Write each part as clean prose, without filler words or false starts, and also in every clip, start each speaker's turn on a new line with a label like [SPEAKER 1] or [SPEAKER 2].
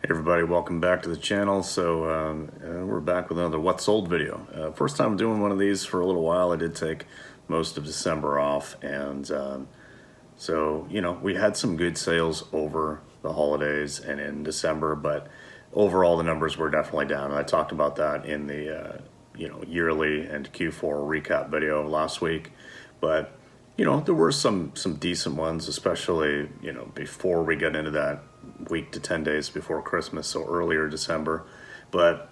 [SPEAKER 1] Hey everybody, welcome back to the channel. So we're back with another What Sold video. First time doing one of these for a little while. I did take most of December off, and so we had some good sales over the holidays and in December, but overall the numbers were definitely down. And I talked about that in the yearly and Q4 recap video last week, but there were some decent ones, especially before we get into that week to 10 days before Christmas, so earlier December. But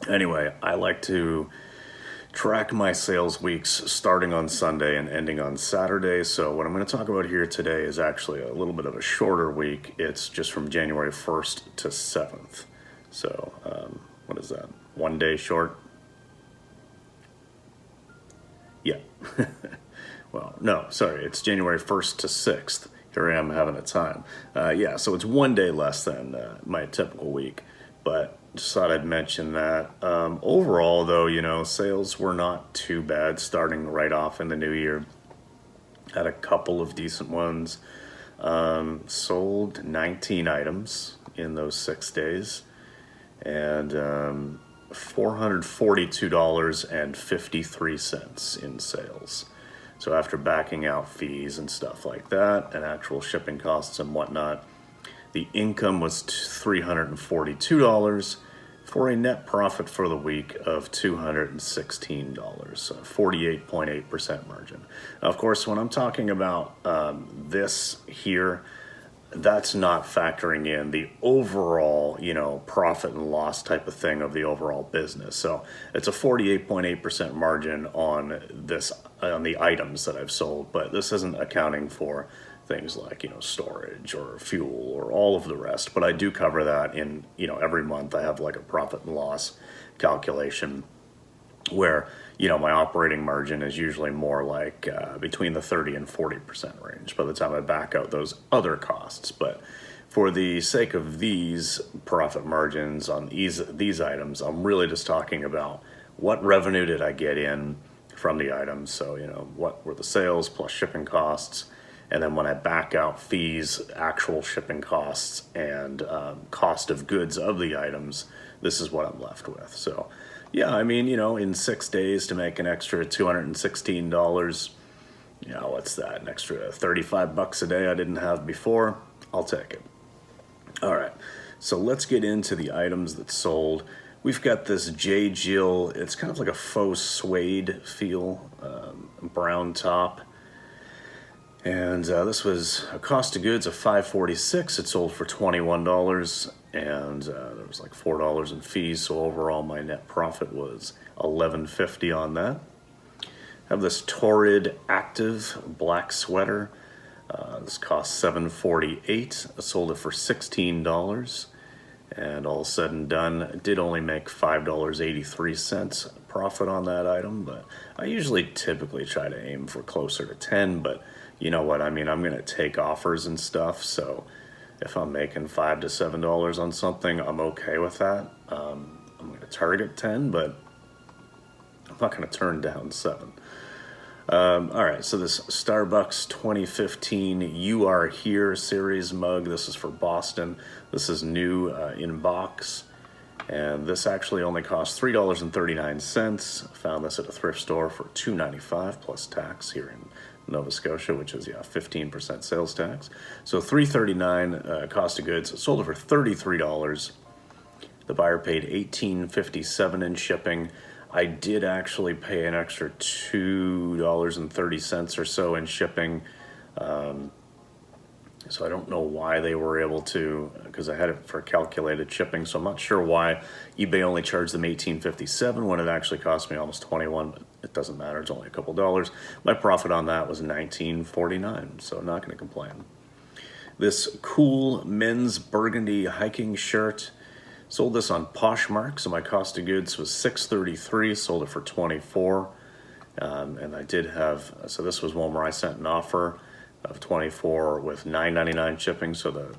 [SPEAKER 1] anyway, I like to track my sales weeks starting on Sunday and ending on Saturday. So what I'm going to talk about here today is actually a little bit of a shorter week. It's just from January 1st to 7th. So what is that? 1 day short? Yeah. Well, no, sorry, it's January 1st to 6th. Here I am having a time. Yeah, so it's 1 day less than my typical week, but just thought I'd mention that. Overall, though, sales were not too bad starting right off in the new year. Had a couple of decent ones. Sold 19 items in those 6 days, and $442.53 in sales. So after backing out fees and stuff like that and actual shipping costs and whatnot, the income was $342 for a net profit for the week of $216, so 48.8% margin. Now, of course, when I'm talking about this here, that's not factoring in the overall, profit and loss type of thing of the overall business. So it's a 48.8% margin on the items that I've sold, but this isn't accounting for things like, storage or fuel or all of the rest. But I do cover that in, every month I have like a profit and loss calculation where my operating margin is usually more like between the 30 and 40% range by the time I back out those other costs. But for the sake of these profit margins on these items, I'm really just talking about what revenue did I get in from the items. So what were the sales plus shipping costs, and then when I back out fees, actual shipping costs, and cost of goods of the items, this is what I'm left with. So yeah, I mean, in 6 days to make an extra $216, what's that? An extra 35 bucks a day I didn't have before. I'll take it. All right, so let's get into the items that sold. We've got this J. Jill. It's kind of like a faux suede feel, brown top. And this was a cost of goods of $546. It sold for $21, and there was like $4 in fees. So overall, my net profit was $11.50 on that. I have this Torrid Active black sweater. This cost $748. I sold it for $16, and all said and done, did only make $5.83 profit on that item. But I usually typically try to aim for closer to 10, but you know what I mean, I'm gonna take offers and stuff, so if I'm making $5 to $7 on something, I'm okay with that. I'm gonna target 10, but I'm not gonna turn down 7. All right, so this Starbucks 2015 You Are Here series mug. This is for Boston. This is new in box, and this actually only cost $3.39. Found this at a thrift store for $2.95 plus tax here in Nova Scotia, which is 15% sales tax. So $3.39 cost of goods. Sold it for $33. The buyer paid $18.57 in shipping. I did actually pay an extra $2.30 or so in shipping. So I don't know why they were able to, because I had it for calculated shipping, so I'm not sure why eBay only charged them $18.57 when it actually cost me almost $21, but it doesn't matter, it's only a couple dollars. My profit on that was $19.49, so I'm not going to complain. This cool men's burgundy hiking shirt, sold this on Poshmark, so my cost of goods was $6.33, sold it for $24. And I did have, so this was one where I sent an offer of $24 with $9.99 shipping, so the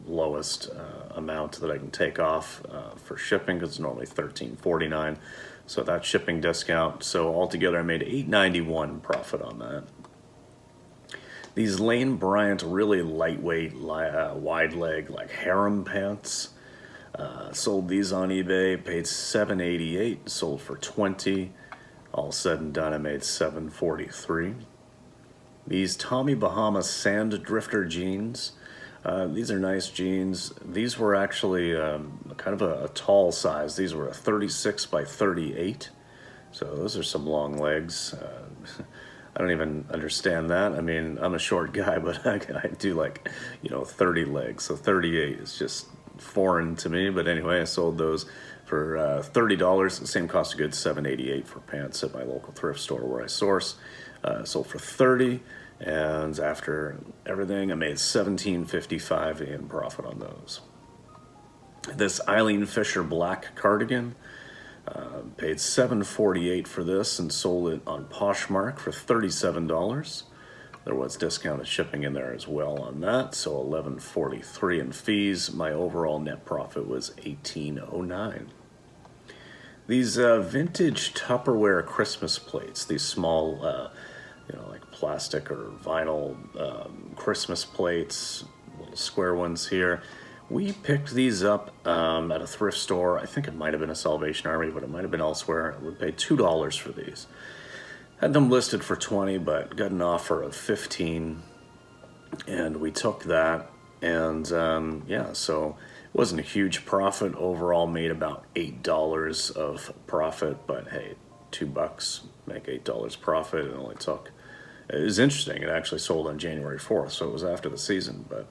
[SPEAKER 1] lowest amount that I can take off for shipping, because it's normally $13.49, so that shipping discount. So altogether I made $8.91 profit on that. These Lane Bryant really lightweight, wide leg, like harem pants. Sold these on eBay, paid $7.88, sold for $20. All said and done, I made $7.43. These Tommy Bahama Sand Drifter jeans. These are nice jeans. These were actually kind of a tall size. These were a 36 by 38. So those are some long legs. I don't even understand that. I mean, I'm a short guy, but I do like, 30 legs. So 38 is just foreign to me. But anyway, I sold those for $30. The same cost of goods, $7.88 for pants at my local thrift store where I source. Sold for $30. And after everything, I made $17.55 in profit on those. This Eileen Fisher black cardigan, paid $7.48 for this and sold it on Poshmark for $37. There was discounted shipping in there as well on that, so $11.43 in fees. My overall net profit was $18.09. These vintage Tupperware Christmas plates, these small, like plastic or vinyl Christmas plates, little square ones here. We picked these up at a thrift store. I think it might have been a Salvation Army, but it might have been elsewhere. We paid $2 for these. Had them listed for $20, but got an offer of $15, and we took that. And yeah, so it wasn't a huge profit. Overall, made about $8 of profit, but hey, $2, make $8 profit. It only took. It was interesting. It actually sold on January 4th, so it was after the season, but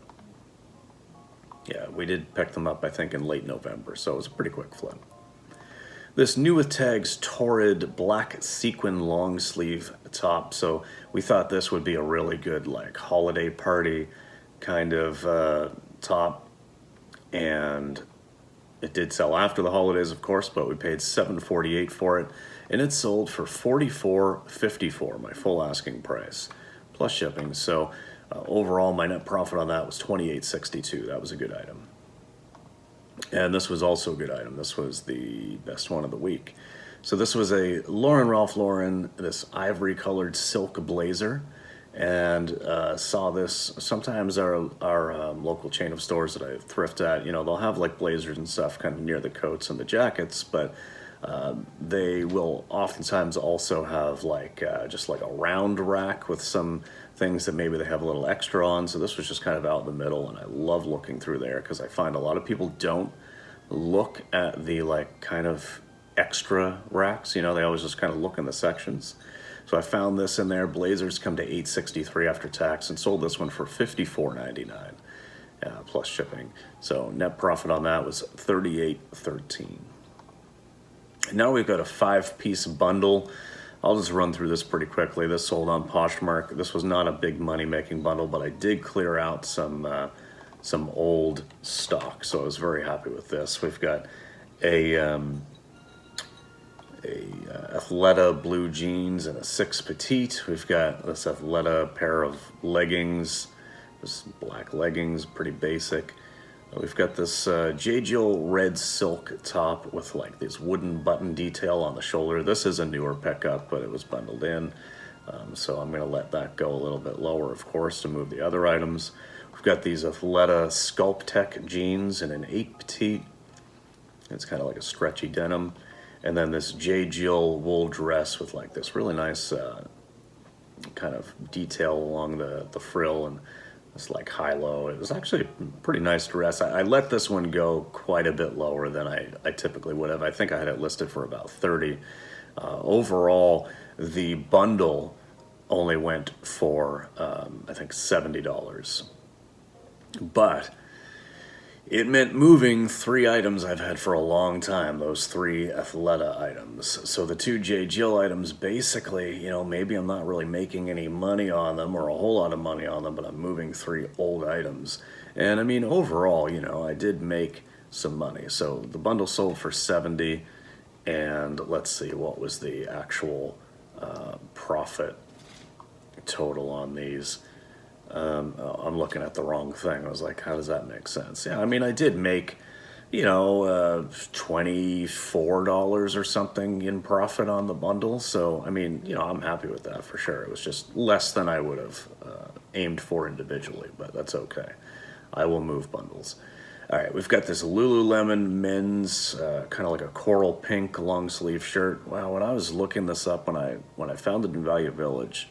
[SPEAKER 1] yeah, we did pick them up, I think, in late November, so it was a pretty quick flip. This New With Tags Torrid black sequin long sleeve top, so we thought this would be a really good, like, holiday party kind of top, and it did sell after the holidays, of course, but we paid $7.48 for it, and it sold for $44.54, my full asking price, plus shipping. So overall, my net profit on that was $28.62. That was a good item. And this was also a good item. This was the best one of the week. So this was a Ralph Lauren, this ivory colored silk blazer, and saw this. Sometimes our local chain of stores that I thrift at, they'll have like blazers and stuff kind of near the coats and the jackets, but they will oftentimes also have like just like a round rack with some things that maybe they have a little extra on. So this was just kind of out in the middle, and I love looking through there because I find a lot of people don't look at the like kind of extra racks. They always just kind of look in the sections. So I found this in there. Blazers come to $8.63 after tax, and sold this one for $54.99 plus shipping. So net profit on that was $38.13. Now we've got a 5-piece bundle. I'll just run through this pretty quickly. This sold on Poshmark. This was not a big money-making bundle, but I did clear out some old stock, so I was very happy with this. We've got a Athleta blue jeans and a 6 petite. We've got this Athleta pair of leggings, this black leggings, pretty basic. We've got this J. Jill red silk top with like this wooden button detail on the shoulder. This is a newer pickup, but it was bundled in. So I'm going to let that go a little bit lower, of course, to move the other items. We've got these Athleta Sculptec jeans in an 8 petite. It's kind of like a stretchy denim. And then this J. Jill wool dress with like this really nice kind of detail along the frill and this like high-low. It was actually a pretty nice dress. I let this one go quite a bit lower than I typically would have. I think I had it listed for about $30. Overall, the bundle only went for, I think, $70. But it meant moving 3 items I've had for a long time, those 3 Athleta items. So the 2 J. Jill items, basically, maybe I'm not really making any money on them or a whole lot of money on them, but I'm moving 3 old items. And I mean, overall, I did make some money. So the bundle sold for $70, and let's see, what was the actual profit total on these? I'm looking at the wrong thing. I was like, how does that make sense? Yeah, I mean, I did make, $24 or something in profit on the bundle. So, I mean, I'm happy with that for sure. It was just less than I would have aimed for individually, but that's okay. I will move bundles. All right, we've got this Lululemon men's kind of like a coral pink long sleeve shirt. Wow, when I was looking this up when I found it in Value Village,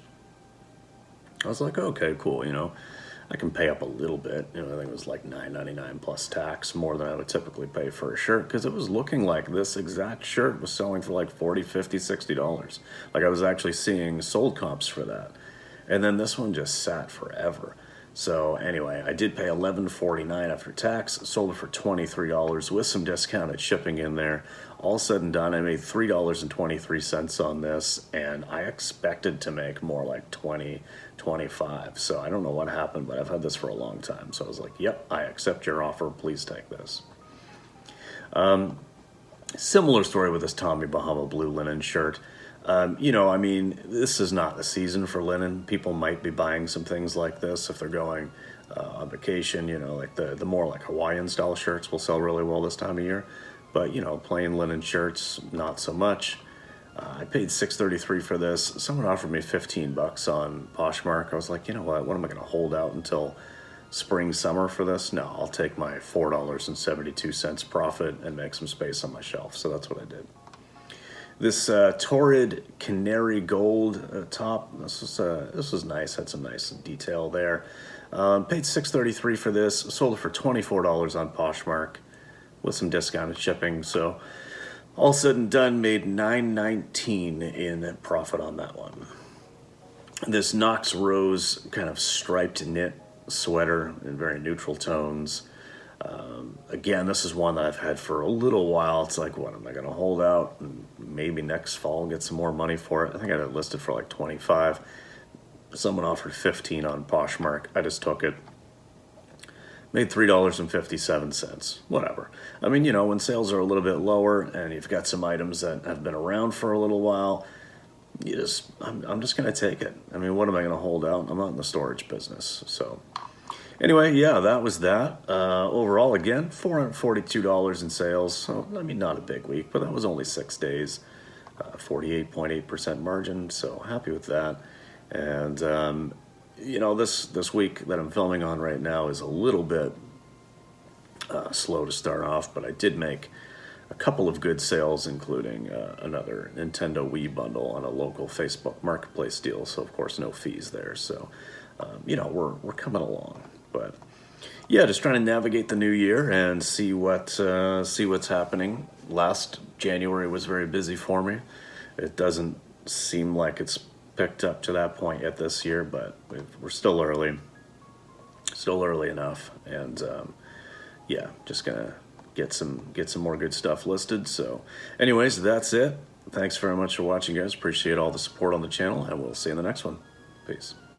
[SPEAKER 1] I was like, okay, cool. I can pay up a little bit. I think it was like $9.99 plus tax, more than I would typically pay for a shirt, because it was looking like this exact shirt was selling for like $40, $50, $60. Like I was actually seeing sold comps for that. And then this one just sat forever. So anyway, I did pay $11.49 after tax, sold it for $23 with some discounted shipping in there. All said and done, I made $3.23 on this, and I expected to make more like 20, 25. So I don't know what happened, but I've had this for a long time. So I was like, yep, I accept your offer. Please take this. Similar story with this Tommy Bahama blue linen shirt. This is not the season for linen. People might be buying some things like this if they're going on vacation. Like the more like Hawaiian style shirts will sell really well this time of year. But plain linen shirts, not so much. I paid $6.33 for this. Someone offered me $15 on Poshmark. I was like, you know what am I going to hold out until spring, summer for this? No, I'll take my $4.72 profit and make some space on my shelf. So that's what I did. This torrid Canary Gold top, this was nice, had some nice detail there. Paid $6.33 for this, sold it for $24 on Poshmark with some discounted shipping. So all said and done, made $9.19 in profit on that one. This Knox Rose kind of striped knit sweater in very neutral tones. Again, this is one that I've had for a little while. It's like, what am I going to hold out and maybe next fall get some more money for it? I think I had it listed for like 25. Someone offered 15 on Poshmark. I just took it. Made $3.57. Whatever. When sales are a little bit lower and you've got some items that have been around for a little while, I'm just going to take it. What am I going to hold out? I'm not in the storage business. So anyway, yeah, that was that. Overall, again, $442 in sales. So, not a big week, but that was only 6 days. 48.8% margin, so happy with that. And, this week that I'm filming on right now is a little bit slow to start off, but I did make a couple of good sales, including another Nintendo Wii bundle on a local Facebook Marketplace deal. So, of course, no fees there. So, we're coming along. But yeah, just trying to navigate the new year and see what's happening. Last January was very busy for me. It doesn't seem like it's picked up to that point yet this year, but we're still early enough. And yeah, just gonna get some more good stuff listed. So anyways, that's it. Thanks very much for watching, guys. Appreciate all the support on the channel, and we'll see you in the next one. Peace.